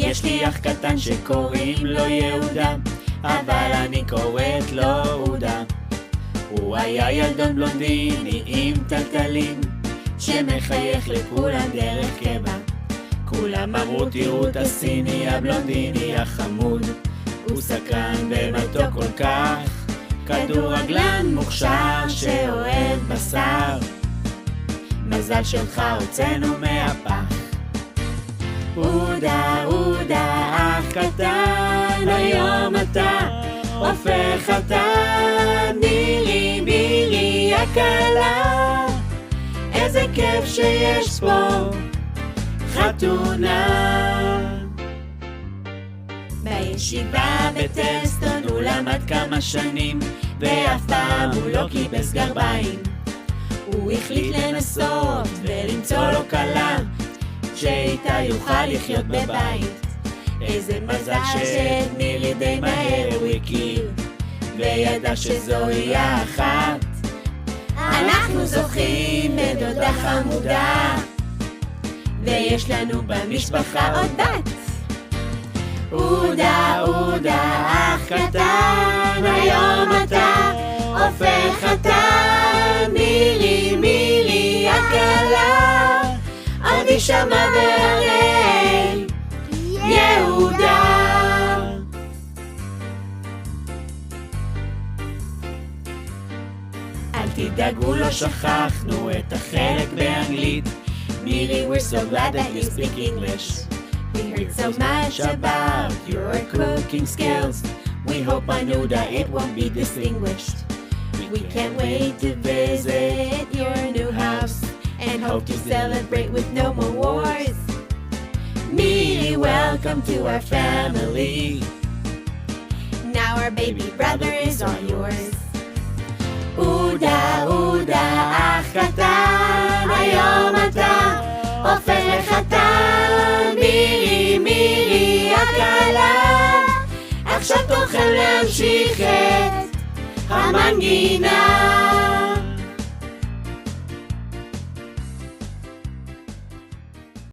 יש לי אח קטן שקוראים לו יהודה, אבל אני קוראת לו עודה. הוא היה ילדון בלונדיני עם טלטלים, שמחייך לכולם דרך קבע. כולם אמרו תראו את הסיני הבלונדיני החמוד, הוא סקרן ומתוק כל כך, כדורגלן מוכשר שאוהב בשר. מזל שלך הוצאנו מהפח. עודה, עודה, אח קטן, היום אתה הופך אתה. מירי, מירי הקלה, איזה כיף שיש פה חתונה. בישיבה בטלסטון הוא למד כמה שנים, ואף פעם הוא לא קיבס גרביים. הוא החליט לנסות ולמצוא לו כלה, שאיתה יוכל לחיות בבית. איזה מזל שאת מירי די מהר הוא הכיר, וידע שזוהי האחת. אנחנו זוכים בדודה חמודה, ויש לנו במשפחה עוד בת. עודה, עודה, אח קטן, היום אתה הופך אתה. מירי, מירי הקלה, עוד יישמע בהרי יהודה. אל תדאגו, לא שכחנו את החלק באנגלית. מירי, we're so glad that you speak English. We heard so much about your cooking skills. We hope I know that it won't be distinguished. We can't wait to visit your new house and hope to celebrate with no more wars. Miri, welcome to our family. Now our baby brother is all yours. עודה, עודה, אח קטן, היום אתה הופך אתה. מירי, מירי הקלה, עכשיו תוכל להמשיך את המנגינה.